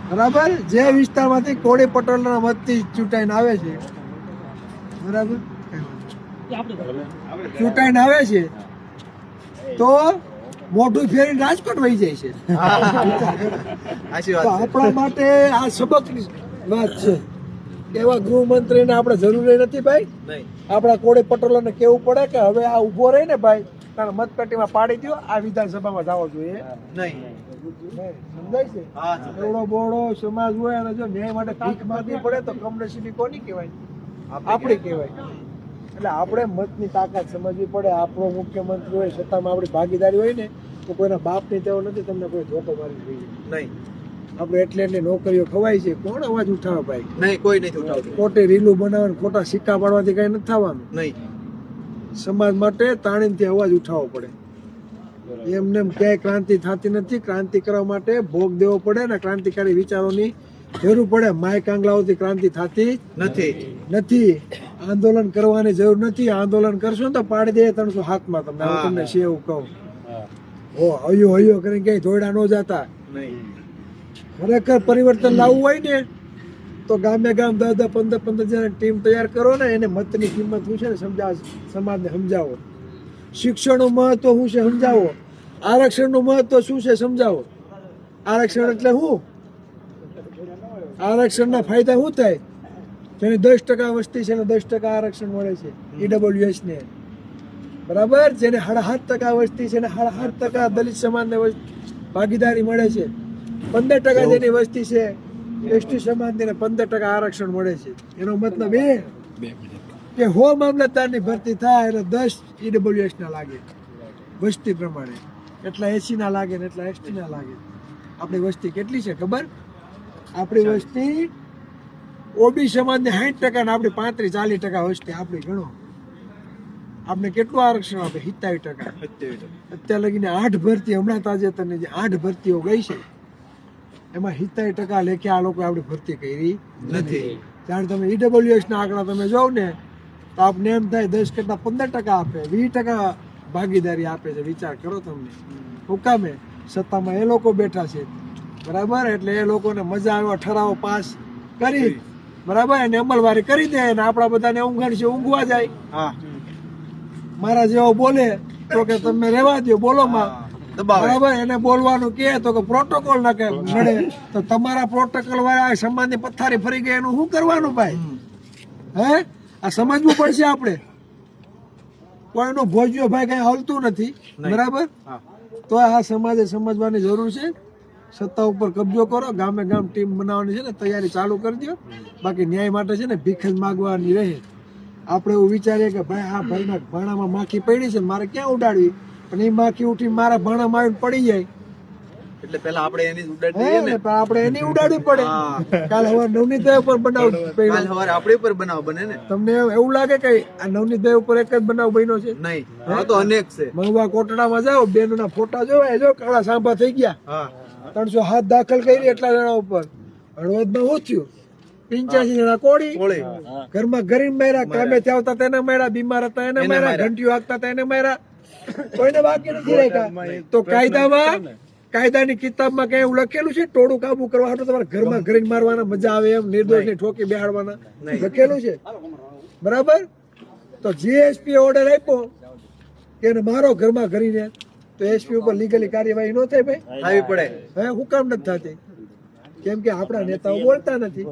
બરાબર, જે વિસ્તારમાંથી કોળી પટોળના મતથી ચૂંટાઈને આવે છે, બરાબર, ચૂંટાઈને આવે છે તો મોઢું ફેરીને રાજકોટ વહી જાય છે. તો આપણા માટે આ સબકની વાત છે. એવા ગૃહમંત્રીને આપણે જરૂરી નથી ભાઈ. આપણા કોળી પટોળોને કેવું પડે કે હવે આ ઉભો રહી ને ભાઈ, કારણ મતપેટીમાં પાડી દો, આ વિધાનસભામાં જવો જોઈએ નહીં. સમજાય છે? એવડો બોડો સમાજ હોય અને જો ન્યાય માટે ભીખ માંગવી પડે તો કમનસીબી કોની કહેવાય? આપણી કહેવાય. એટલે આપણે મતની તાકાત સમજવી પડે. આપણો મુખ્યમંત્રી હોય છતાં આપણી ભાગીદારી હોય ને તો કોઈના બાપની તેવો નથી તમને કોઈ ધોકો મારી જોઈએ નહીં. આપણે એટલી નોકરીઓ ખવાય છે, કોણ અવાજ ઉઠાવે ભાઈ? નહીં, કોઈ નથી ઉઠાવતું. ખોટી રીલું બનાવવાનું, ખોટા સિક્કા પાડવાથી કઈ નથી થવાનું નહીં. સમાજ માટે તાણીથી અવાજ ઉઠાવવો પડે. એમને ક્યાંય ક્રાંતિ થતી નથી. ક્રાંતિ કરવા માટે ભોગ દેવો પડે ને ક્રાંતિકારી વિચારોની જરૂર પડે. માય કાંગલાઓથી ક્રાંતિ થતી નથી. આંદોલન કરવાની જરૂર નથી. આંદોલન કરશો ને તો પાડી દે 300 હાથમાં. તમને તમને છે એવું કહું. હો હૈયો હૈયો કરીને ક્યાંય ધોયડા ન જતા. ખરેખર પરિવર્તન લાવવું હોય ને તો ગામે ગામ 10-10, 15-15 જણા ટીમ તૈયાર કરો ને, એને મતની કિંમત શું છે ને સમાજને સમજાવો. શિક્ષણનું મહત્વ શું છે સમજાવો. આરક્ષણનું મહત્વ શું છે સમજાવો. આરક્ષણ એટલે શું? આરક્ષણના ફાયદા શું થાય? જેની 10% વસ્તી છે ને 10% આરક્ષણ મળે છે ઈડબ્લ્યુએસ ને, બરાબર. જેને 7.5% વસ્તી છે ને 7.5% દલિત સમાજને ભાગીદારી મળે છે. 15% જેની વસ્તી છે એસટી સમાજને 15% આરક્ષણ મળે છે. એનો મતલબ એ કે હો મામલતદારની ભરતી થાય એટલે 10 ઈડબ્લ્યુએસ ના લાગે વસ્તી પ્રમાણે, એટલા 80 ના લાગે ને એટલા એસટી ના લાગે. આપણી વસ્તી કેટલી છે ખબર? આપણી વસ્તી ઓબી સમાજને 60% ને આપણી 35-40% વસ્તી આપણી ગણો. આપણે કેટલું આરક્ષણ આપે? 27%. અત્યારે લગીને 8 ભરતી, હમણાં તાજેતરની જે 8 ભરતીઓ ગઈ છે એમાં 27% લેખે આ લોકો આપણી ભરતી કરી નથી. ત્યારે તમે ઈડબ્લ્યુએસ ના આંકડા તમે જોવ ને તો આપને એમ થાય 10 કરતા 15% આપે, 20% ભાગીદારી આપે છે. વિચાર કરો તમને. હુકામે સત્તામાં એ લોકો બેઠા છે, બરાબર. એટલે એ લોકોને મજા આવે ઠરાવો પાસ કરી, બરાબર, એને અમલવારી કરી દે અને આપણા બધાને ઊંઘણ છે ઊંઘવા જાય. મારા જેવો બોલે તો કે તમે રહેવા દો, બોલો માં, બરાબર. એને બોલવાનું કે તો કે પ્રોટોકોલ ના કે નડે તો તમારા પ્રોટોકોલ વાળા સમાજની પથારી ફરી ગઈ એનું શું કરવાનું ભાઈ? હે, આ સમજવું પડશે આપણે. કોઈનું ભોજ્યો ભાઈ કઈ હલતું નથી, બરાબર. તો આ સમાજે સમજવાની જરૂર છે. સત્તા ઉપર કબજો કરો, ગામે ગામ ટીમ બનાવવાની છે ને તૈયારી ચાલુ કરી દો. બાકી ન્યાય માટે છે ને ભીખ જ માગવાની રહે. આપણે એવું વિચારીએ કે ભાઈ આ ભાઈના ભાણામાં માખી પડી છે મારે ક્યાં ઉડાડવી, પણ એ માખી ઉઠી મારા ભાણામાં આવીને પડી જાય એટલે પેલા આપણે એની ઉડાડવી પડે. કાલ હવે નવનીતભાઈ ઉપર બનાવ બને ને. તમને એવું લાગે કે આ નવનીતભાઈ ઉપર એક જ બનાવ બન્યો છે? નહીં, તો અનેક છે. મહુવા કોટડામાં જાઓ, બેનોના ફોટા જોવાય, જો કાળા સાંભા થઈ ગયા. 300 હાથ દાખલ કરી એટલા જણા ઉપર. હળવદમાં શું થયું? 85 જણા કોળી. ઘરમાં ગરીબ માર્યા, કામે આવતા તેને માર્યા, બીમાર હતા એને માર્યા, ઘંટીઓ હાંકતા હતા એને માર્યા. કોઈને બાકી નથી રાખ્યા. તો કાયદાની કિતાબમાં કઈ એવું લખેલું છે ટોળું કાબુ કરવા હાટુ તમારે ઘરમાં ઘરી મારવાના મજા આવે એમ, નિર્દોષને ઠોકી બેહાડવાના લખેલું છે, બરાબર. તો જીએસપી ઓર્ડર આપ્યો કે એને મારો ઘરમાં ઘરીને, તો એસપી ઉપર લીગલી કાર્યવાહી ન થાય ભાઈ? આવી પડે. હે, હું કામ નથી થતી? કેમ કે આપણા નેતાઓ બોલતા નથી,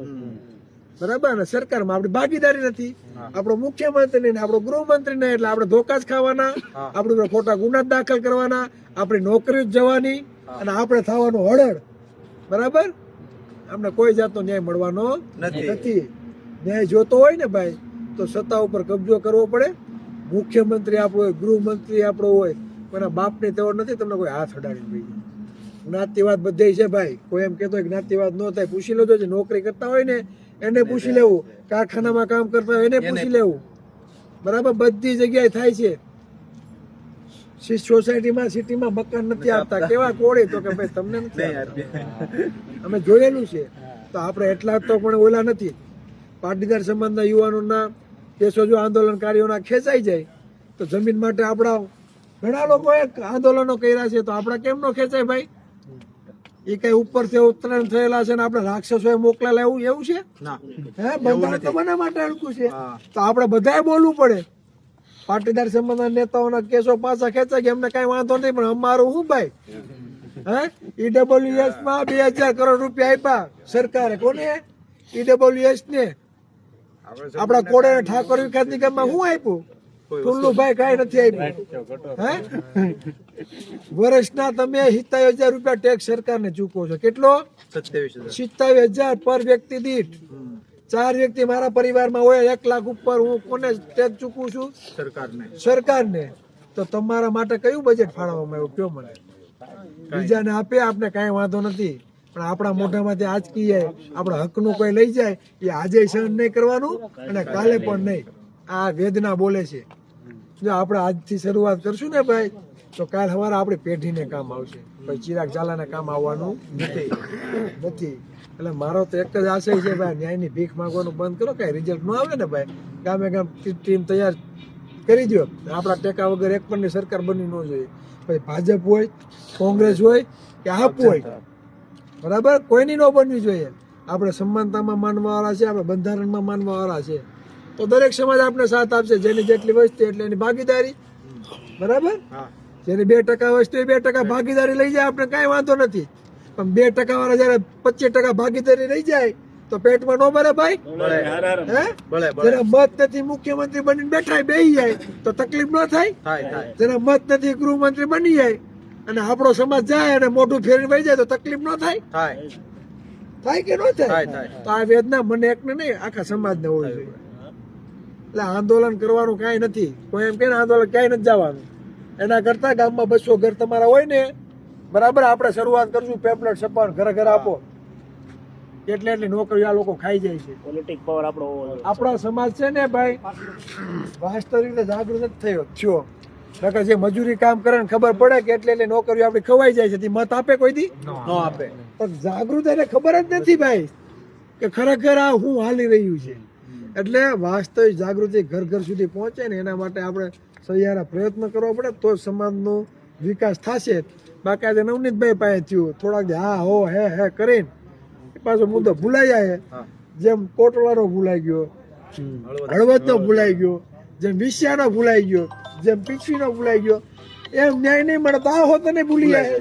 બરાબર. ને સરકારમાં આપણી ભાગીદારી નથી. આપણો મુખ્યમંત્રી ને આપણો ગૃહમંત્રી ને, એટલે આપણે ધોકા જ ખાવાના, આપણે ખોટા ગુના દાખલ કરવાના, આપણી નોકરી જ જવાની અને આપણે થવાનું હળડ, બરાબર. આપણે કોઈ જાતનો ન્યાય મળવાનો નથી. ન્યાય જોતો હોય ને ભાઈ તો સત્તા ઉપર કબજો કરવો પડે. મુખ્યમંત્રી આપણો હોય, ગૃહમંત્રી આપણો હોય, કોઈના બાપની તેવડ નથી તમને કોઈ હાથ અડાડી ભાઈ. જ્ઞાતિવાદ બધે છે ભાઈ. કોઈ એમ કહેતો હોય જ્ઞાતિવાદ ન થાય, પૂછી લેજો. જે નોકરી કરતા હોય ને એને પૂછી લેવું, કારખાનામાં કામ કરતા હોય એને પૂછી લેવું, બરાબર. બધી જગ્યાએ થાય છે. સોસાયટીમાં સિટીમાં મકાન નથી આપતા. કેવા કોળી? તો કે ભાઈ તમને નથી, અમે જોયેલું છે. તો આપણે એટલા તો પણ ઓલા નથી. પાટીદાર સમાજના યુવાનોના કેસો જો આંદોલનકારીઓના ખેંચાઈ જાય તો જમીન માટે આપણા ઘણા લોકોએ આંદોલનો કર્યા છે, તો આપણા કેમ નો ખેંચાય ભાઈ? એ કઈ ઉપરથી ઉત્તરાયણ થયેલા છે ને આપણે રાક્ષસોએ મોકલેલા એવું છે હે બંધારણ તો બના માટે અડકું છે તો આપણે બધાએ બોલવું પડે. પાટીદાર સંબંધના નેતાઓના કેસો પાછા ખેંચાય કે એમને કઈ વાંધો નહીં, પણ અમારું શું ભાઈ હે ઈડબ્લ્યુએસ માં 2000 કરોડ રૂપિયા આપ્યા સરકારે. કોને? ઈડબ્લ્યુએસ ને. આપડા કોડે ઠાકોર વિકાસ નિગમમાં શું આપ્યું? ટુલ્લુભાઈ કઈ નથી આપ્યું. હે વર્ષના તમે 27,000 રૂપિયા ટેક્સ સરકારને ચૂકવો છો. કેટલો? 27,000 પર વ્યક્તિ દીઠ. 4 વ્યક્તિ મારા પરિવારમાં હોય, 1 લાખ ઉપર હું કોને ટેક્સ ચૂકવું છું? સરકારને. તો તમારા માટે કયું બજેટ ફાળવવામાં આવ્યું કયો મને? બીજાને આપે આપણે કઈ વાંધો નથી, પણ આપણા મોઢામાંથી આજકી જાય, આપણા હકનું કોઈ લઈ જાય એ આજે સહન નહીં કરવાનું અને કાલે પણ નહીં. આ વેદના બોલે છે. જો આપણે આજથી શરૂઆત કરશું ને ભાઈ તો કાલ સવારે આપણી પેઢીને કામ આવશે, પછી ચિરાગ ઝાલાને કામ આવવાનું નથી. એટલે મારો તો એક જ આશય છે ભાઈ, ન્યાયની ભીખ માંગવાનું બંધ કરો. કઈ રિઝલ્ટ ન આવે ને ભાઈ, ગામે ગામ ટીમ તૈયાર કરી દો. આપણા ટેકા વગર એક પણની સરકાર બની ન જોઈએ. પછી ભાજપ હોય, કોંગ્રેસ હોય કે આપ હોય, બરાબર, કોઈની ન બનવી જોઈએ. આપણે સમાનતામાં માનવાવાળા છે, આપણે બંધારણમાં માનવાવાળા છે, તો દરેક સમાજ આપણે સાથ આપશે. જેની જેટલી વસ્તી એટલે એની ભાગીદારી, બરાબર. જેની 2% વસ્તી 2% ભાગીદારી લઈ જાય આપણે કાંઈ વાંધો નથી, પણ 2% વાળા જયારે 25% ભાગીદારી લઈ જાય તો પેટમાં ન ભરે ભાઈ. જેના મત નથી મુખ્યમંત્રી બનીને બેઠા બેહી જાય તો તકલીફ ન થાય? જેના મત નથી ગૃહમંત્રી બની જાય અને આપણો સમાજ જાય અને મોઢું ફેરીને વહી જાય તો તકલીફ ન થાય? થાય કે ન થાય? તો આ વેદના મને એકને નહીં આખા સમાજને હોવી જોઈએ. એટલે આંદોલન કરવાનું કાંઈ નથી. કોઈ એમ કે આંદોલન ક્યાંય નથી જવાનું. એના કરતા ગામમાં 200 ઘર તમારા હોય ને, બરાબર, આપણે શરૂઆત કરશું. પેમ્પલેટ છપાવવાનું, ઘરે ઘરે આપો. એટલી નોકરી આ લોકો ખાઈ જાય છે. પોલિટિક પાવર આપણો સમાજ છે ને ભાઈ વાસ્તવિક રીતે જાગૃત નથી થયો. નકર જે મજૂરી કામ કરે ને ખબર પડે કે એટલી નોકરીઓ આપણી ખવાઈ જાય છે, તે મત આપે કોઈ દી ન આપે. પણ જાગૃત એને ખબર જ નથી ભાઈ કે ખરેખર આ હું હાલી રહ્યું છે. એટલે વાસ્તવિક જાગૃતિ ઘર ઘર સુધી પહોંચે ને એના માટે આપણે સહિયારા પ્રયત્ન કરવો પડે તો સમાજનો વિકાસ થશે. બાકી આજે નવનીતભાઈ પાસે થયું થોડાક હા હો હે કરીને પાછો મુદ્દો ભૂલાઈ જાય. જેમ કોટલાનો ભૂલાઈ ગયો, હળવદનો ભૂલાઈ ગયો, જેમ વિસ્યાનો ભૂલાઈ ગયો, જેમ પીછવીનો ભૂલાઈ ગયો, એમ ન્યાય નહીં મળે તો આ હોત ને ભૂલી જાય.